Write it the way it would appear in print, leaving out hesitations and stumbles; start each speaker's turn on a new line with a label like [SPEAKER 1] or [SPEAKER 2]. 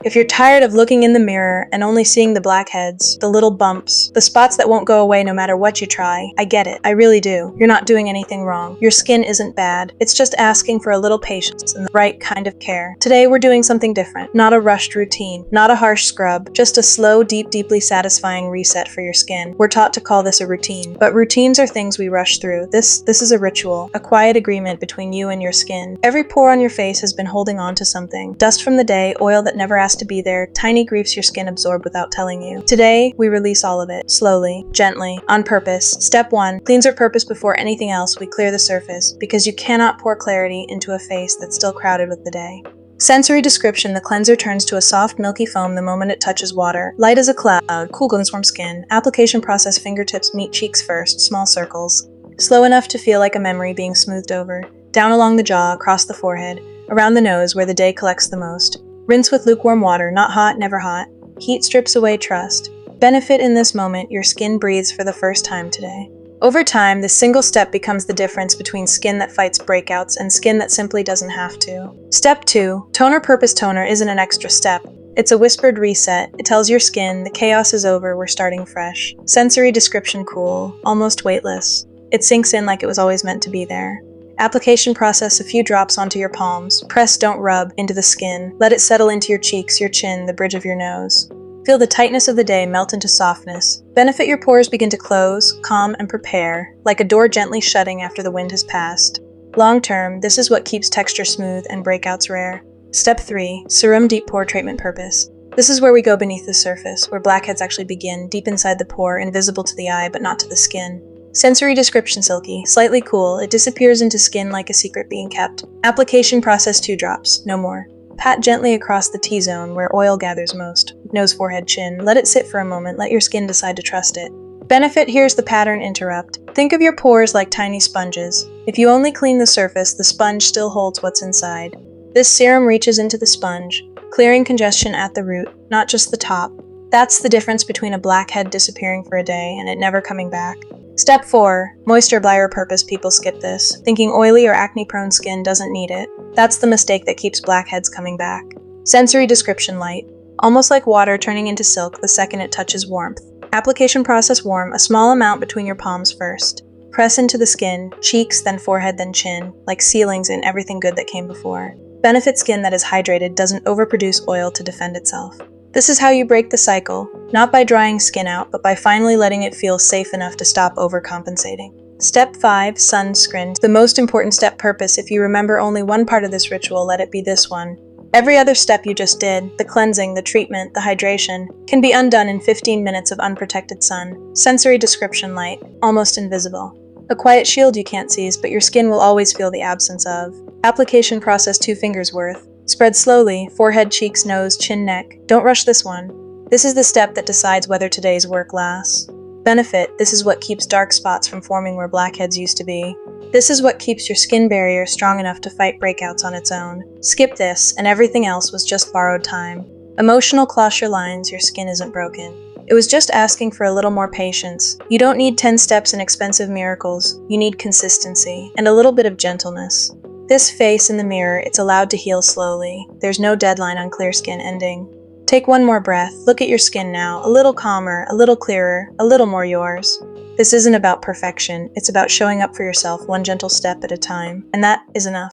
[SPEAKER 1] If you're tired of looking in the mirror and only seeing the blackheads, the little bumps, the spots that won't go away no matter what you try, I get it. I really do. You're not doing anything wrong. Your skin isn't bad. It's just asking for a little patience and the right kind of care. Today we're doing something different. Not a rushed routine, not a harsh scrub, just a slow, deeply satisfying reset for your skin. We're taught to call this a routine, but routines are things we rush through. This is a ritual, a quiet agreement between you and your skin. Every pore on your face has been holding on to something. Dust from the day, oil that never asked to be there, tiny griefs your skin absorbed without telling you. Today, we release all of it, slowly, gently, on purpose. Step 1, cleanser purpose before anything else, we clear the surface, because you cannot pour clarity into a face that's still crowded with the day. Sensory description: the cleanser turns to a soft, milky foam the moment it touches water. Light as a cloud, cool glows warm skin. Application process: fingertips meet cheeks first, small circles. Slow enough to feel like a memory being smoothed over. Down along the jaw, across the forehead, around the nose where the day collects the most. Rinse with lukewarm water, not hot, never hot. Heat strips away trust. Benefit: in this moment, your skin breathes for the first time today. Over time, this single step becomes the difference between skin that fights breakouts and skin that simply doesn't have to. Step 2, toner purpose. Toner isn't an extra step. It's a whispered reset. It tells your skin, the chaos is over, we're starting fresh. Sensory description: cool, almost weightless. It sinks in like it was always meant to be there. Application process: a few drops onto your palms. Press, don't rub, into the skin. Let it settle into your cheeks, your chin, the bridge of your nose. Feel the tightness of the day melt into softness. Benefit: your pores begin to close, calm, and prepare, like a door gently shutting after the wind has passed. Long term, this is what keeps texture smooth and breakouts rare. Step 3, serum deep pore treatment purpose. This is where we go beneath the surface, where blackheads actually begin, deep inside the pore, invisible to the eye but not to the skin. Sensory description: silky, slightly cool, it disappears into skin like a secret being kept. Application process: 2 drops, no more. Pat gently across the T-zone where oil gathers most. Nose, forehead, chin. Let it sit for a moment, let your skin decide to trust it. Benefit: here's the pattern interrupt. Think of your pores like tiny sponges. If you only clean the surface, the sponge still holds what's inside. This serum reaches into the sponge, clearing congestion at the root, not just the top. That's the difference between a blackhead disappearing for a day and it never coming back. Step 4, moisture blyer purpose. People skip this, thinking oily or acne-prone skin doesn't need it. That's the mistake that keeps blackheads coming back. Sensory description: light, almost like water turning into silk the second it touches warmth. Application process: warm, a small amount between your palms first. Press into the skin, cheeks, then forehead, then chin, like ceilings in everything good that came before. Benefit: skin that is hydrated doesn't overproduce oil to defend itself. This is how you break the cycle, not by drying skin out, but by finally letting it feel safe enough to stop overcompensating. Step 5, sunscreen. The most important step purpose. If you remember only one part of this ritual, let it be this one. Every other step you just did, the cleansing, the treatment, the hydration, can be undone in 15 minutes of unprotected sun. Sensory description: light, almost invisible. A quiet shield you can't seize, but your skin will always feel the absence of. Application process: 2 fingers worth. Spread slowly, forehead, cheeks, nose, chin, neck. Don't rush this one. This is the step that decides whether today's work lasts. Benefit: this is what keeps dark spots from forming where blackheads used to be. This is what keeps your skin barrier strong enough to fight breakouts on its own. Skip this, and everything else was just borrowed time. Emotional closure lines: your skin isn't broken. It was just asking for a little more patience. You don't need 10 steps and expensive miracles. You need consistency, and a little bit of gentleness. This face in the mirror, it's allowed to heal slowly. There's no deadline on clear skin ending. Take one more breath. Look at your skin now, a little calmer, a little clearer, a little more yours. This isn't about perfection. It's about showing up for yourself one gentle step at a time, and that is enough.